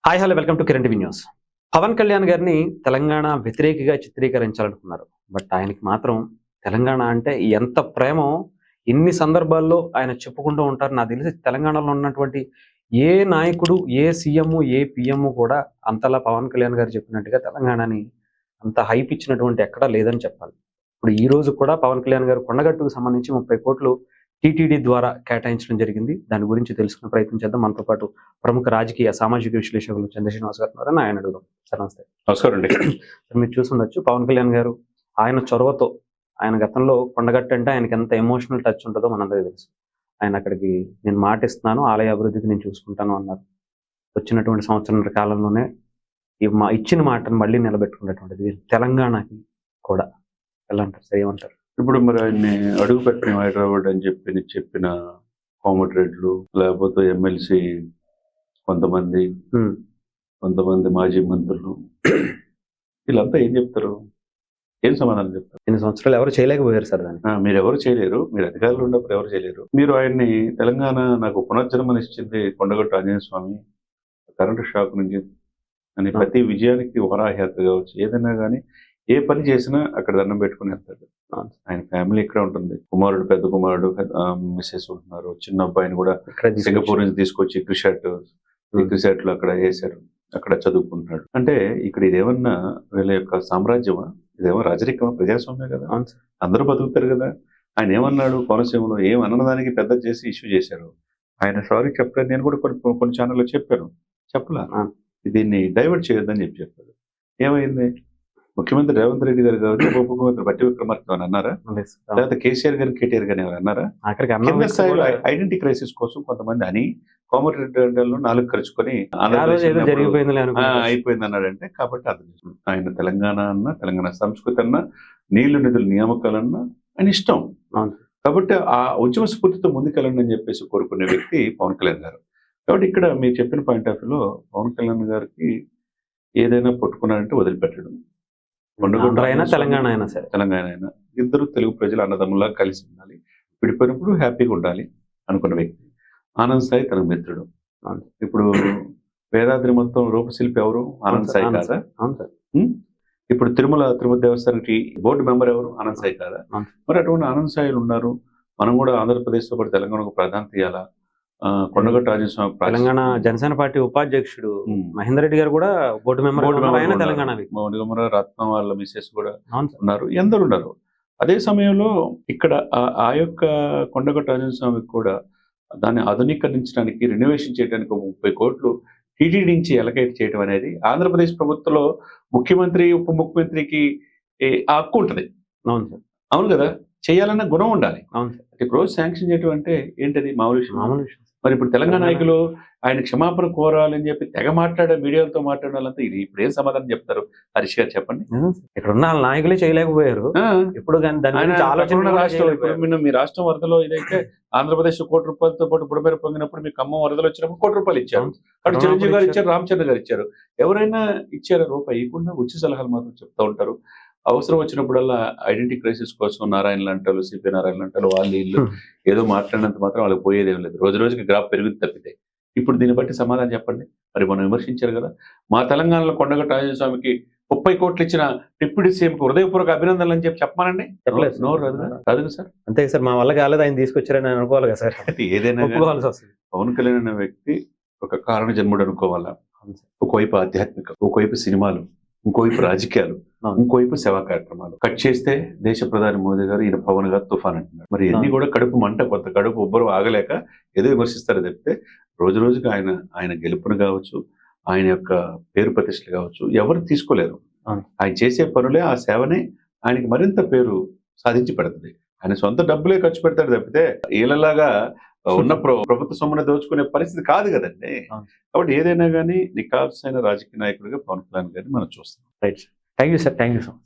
Hi hello welcome to Kiran TV news. Pawan Kalyan గారిని Telangana వ్యతిరేకిగా చిత్రీకరించాలనుకున్నారు. But ఆయనకి మాత్రం తెలంగాణ అంటే ఎంత ప్రేమో ఇన్ని సందర్భాల్లో ఆయన చెప్పుకుంటూ ఉంటారు. నాకు తెలిసి తెలంగాణలో ఉన్నటువంటి ఏ నాయకుడు, ఏ సీఎం, ఏ పీఎం కూడా అంతలా పవన్ కళ్యాణ్ గారు చెప్పినట్టుగా తెలంగాణని అంత హైప్ ఇచ్చినటువంటి ఎక్కడా లేదని చెప్పాలి. ఇప్పుడు ఈ రోజు కూడా పవన్ కళ్యాణ్ గారు కొండగట్టుకు సంబంధించి 30 కోట్లు టీటీడీ ద్వారా కేటాయించడం జరిగింది. దాని గురించి తెలుసుకునే ప్రయత్నం చేద్దాం. మనతో పాటు ప్రముఖ రాజకీయ, సామాజిక విశ్లేషకులు శ్రీనివాస్ గారు ఉన్నారని ఆయన అడుగుదాం. సార్ నమస్తే. నమస్కారం అండి. మీరు చూసుండొచ్చు పవన్ కళ్యాణ్ గారు ఆయన చొరవతో ఆయన గతంలో కొండగట్టు అంటే ఆయనకి ఎంత ఎమోషనల్ టచ్ ఉంటుందో మనందరికీ తెలుసు. ఆయన అక్కడికి నేను మాటిస్తున్నాను, ఆలయ అభివృద్ధికి నేను చూసుకుంటాను అన్నారు. వచ్చినటువంటి సంవత్సరాల కాలంలోనే ఇచ్చిన మాటను మళ్ళీ నిలబెట్టుకున్నటువంటిది తెలంగాణకి కూడా. ఎలా అంటారు సార్, ఏమంటారు? ఇప్పుడు మరి ఆయన్ని అడుగు పెట్టిన హైదరాబాద్ అని చెప్పిన కోమటిరెడ్లు, లేకపోతే ఎమ్మెల్సీ కొంతమంది మాజీ మంత్రులు, వీళ్ళంతా ఏం చెప్తారు? ఏం సమాధానం చెప్తారు? ఎన్ని సంవత్సరాలు ఎవరు చేయలేకపోయారు సార్ దాన్ని. మీరు ఎవరు చేయలేరు, మీరు అధికారులు ఉన్నప్పుడు ఎవరు చేయలేరు. మీరు ఆయన్ని తెలంగాణ నాకు పునర్జన్మనిచ్చింది కొండగట్టు ఆంజనేయ స్వామి, కరెంటు షాక్ నుంచి అని ప్రతి విజయానికి వరాహయాత్ర కావచ్చు, ఏదైనా కానీ ఏ పని చేసినా అక్కడ దండం పెట్టుకుని వెళ్తాడు. ఆయన ఫ్యామిలీ ఇక్కడ ఉంటుంది. కుమారుడు, పెద్ద కుమారుడు, మిస్సెస్ ఉంటున్నారు. చిన్న అబ్బాయిని కూడా సింగపూర్ నుంచి తీసుకొచ్చి క్రిషాట్ లో అక్కడ వేశారు, అక్కడ చదువుకుంటున్నాడు. అంటే ఇక్కడ ఇదేమన్నా వీళ్ళ యొక్క సామ్రాజ్యమా? ఇదేమో రాజరికమా? ప్రజాస్వామ్యం కదా, అందరూ బతుకుతారు కదా. ఆయన ఏమన్నాడు కోనసీమలో? ఏమన్నదానికి పెద్ద చేసి ఇష్యూ చేశారు. ఆయన సారీ చెప్పలేదు. నేను కూడా కొన్ని ఛానల్లో చెప్పాను, చెప్పలా దీన్ని డైవర్ట్ చేయొద్దని చెప్పారు. ఏమైంది? ముఖ్యమంత్రి రేవంత్ రెడ్డి గారు కావచ్చు, ఉప ముఖ్యమంత్రి బట్టి విక్రమార్క అని అన్నారా? లేకపోతే కేసీఆర్ గారు, కేటీఆర్ గారు ఎవరు అన్నారా? కింద స్థాయిలో ఐడెంటిటీ క్రైసిస్ కోసం కొంతమంది అని కోమటిరెడ్డి నాలుగు ఖర్చుకొని అయిపోయింది అన్నాడంటే, కాబట్టి అది ఆయన తెలంగాణ అన్నా, తెలంగాణ సంస్కృతి అన్నా, నీళ్లు నిధుల నియామకాలన్నా ఆయన ఇష్టం. కాబట్టి ఆ ఉద్యమ స్ఫూర్తితో ముందుకెళ్ళండి అని చెప్పేసి కోరుకునే వ్యక్తి పవన్ కళ్యాణ్ గారు. కాబట్టి ఇక్కడ మీరు చెప్పిన పాయింట్ ఆఫ్ వ్యూలో పవన్ కళ్యాణ్ గారికి ఏదైనా పట్టుకున్నారంటే వదిలిపెట్టడం. తెలంగాణ అయినా సరే, తెలంగాణ అయినా ఇద్దరు తెలుగు ప్రజలు అన్నదమ్ములా కలిసి ఉండాలి, విడిపోయినప్పుడు హ్యాపీగా ఉండాలి అనుకున్న వ్యక్తి. ఆనంద్ సాయి తన మిత్రుడు. ఇప్పుడు వేదాద్రి మొత్తం రూపశిల్పి ఎవరు? ఆనంద్ సాయి కాదా? ఇప్పుడు తిరుమల దేవస్థానానికి బోర్డు మెంబర్ ఎవరు? ఆనంద్ సాయి కాదా? మరి అటువంటి ఆనంద్ సాయిలు ఉన్నారు. మనం కూడా ఆంధ్రప్రదేశ్ తో పాటు తెలంగాణకు ప్రాధాన్యత ఇవ్వాలా. కొండగట్టు రాజస్వామి తెలంగాణ జనసేన పార్టీ ఉపాధ్యక్షుడు మహేందర్ రెడ్డి గారు కూడా బోర్డు మెంబర్, తెలంగాణ రత్నం వాళ్ళ మిసెస్ కూడా ఉన్నారు, ఎందరు ఉన్నారు. అదే సమయంలో ఇక్కడ ఆ యొక్క కొండగట్టు రాజస్వామికి కూడా దాన్ని ఆధునీకరించడానికి, రెన్యువేషన్ చేయడానికి 30 కోట్లు టీటీడీ నుంచి ఎలకేట్ చేయడం అనేది ఆంధ్రప్రదేశ్ ప్రభుత్వంలో ముఖ్యమంత్రి, ఉప ముఖ్యమంత్రికి ఆ హక్కు ఉంటుంది. అవును సార్, అవును కదా, చేయాలన్న గుణం ఉండాలి. అవును సార్. ఇప్పుడు రోజు శాంక్షన్ చేయడం అంటే ఏంటది? మామూలు విషయం. మరి ఇప్పుడు తెలంగాణ నాయకులు ఆయన క్షమాపణ కోరాలని చెప్పి తెగ మీడియాతో మాట్లాడే వాళ్ళంతా ఇది ఇప్పుడు ఏం సమాధానం చెప్తారు? హరీష్ గారు చెప్పండి. ఇక్కడ ఉన్న నాయకులే చేయలేకపోయారు. ఇప్పుడు మీ రాష్ట్రం వరదలో ఇదైతే ఆంధ్రప్రదేశ్ ₹1 కోటితో పాటు బుడమేర పొంగినప్పుడు మీకు ఖమ్మం వరదలు వచ్చినప్పుడు ₹1 ఇచ్చారు. అటు చిరంజీవి గారు ఇచ్చారు, రామచంద్ర గారు ఇచ్చారు. ఎవరైనా ఇచ్చారా? రూపాయి ఇవ్వకుండా ఉచిత సలహాలు మాత్రం చెప్తా ఉంటారు. అవసరం వచ్చినప్పుడల్లా ఐడెంటిటీ క్రైసిస్ కోసం నారాయణ లాంటారు, సిపి నారాయణ లాంటారు, వాళ్ళు ఇల్లు ఏదో మాట్లాడినంత మాత్రం వాళ్ళకి పోయేదేం లేదు. రోజు రోజుకి గ్రాఫ్ పెరుగుతుంది తప్పితే. ఇప్పుడు దీన్ని బట్టి సమాధానం చెప్పండి. మరి మనం విమర్శించారు కదా, మా తెలంగాణలో కొండగట్టు రాజస్వామికి 30 కోట్లు ఇచ్చిన డిప్యూటీ సీఎంకి హృదయపూర్వక అభినందనలు అని చెప్పి చెప్పమానండి. చెప్పలేదు, నోరు రాదు సార్. అంతే సార్, మా వల్ల కాలేదు, ఆయన తీసుకొచ్చారని అనుకోవాలి కదా సార్. ఏదైనా పవన్ కళ్యాణ్ అనే వ్యక్తి ఒక కారణ జన్ముడు అనుకోవాలా. ఒకవైపు ఆధ్యాత్మిక, ఒకవైపు సినిమాలు, ఇంకోవైపు రాజకీయాలు, ఇంకోవైపు సేవా కార్యక్రమాలు. కట్ చేస్తే దేశ ప్రధాని మోదీ గారు, ఈయన పవన్ గారు తుఫాన్ అంటున్నారు. మరి ఎన్ని కూడా కడుపు మంట, కొంత కడుపు ఉబ్బరం ఆగలేక ఏదో విమర్శిస్తారు తప్పితే రోజు రోజుకి ఆయన గెలుపును కావచ్చు, ఆయన యొక్క పేరు ప్రతిష్టలు కావచ్చు ఎవరు తీసుకోలేరు. ఆయన చేసే పనులే, ఆ సేవనే ఆయనకి మరింత పేరు సాధించి పెడుతుంది. ఆయన సొంత డబ్బులే ఖర్చు పెడతాడు తప్పితే వీళ్ళలాగా ఉన్న ప్రభుత్వ సొమ్మును దోచుకునే పరిస్థితి కాదు కదండి. కాబట్టి ఏదైనా కానీ నిఖార్సైన రాజకీయ నాయకుడిగా పవన్ కళ్యాణ్ గారిని మనం చూస్తాం. Right, thank you sir, thank you so much.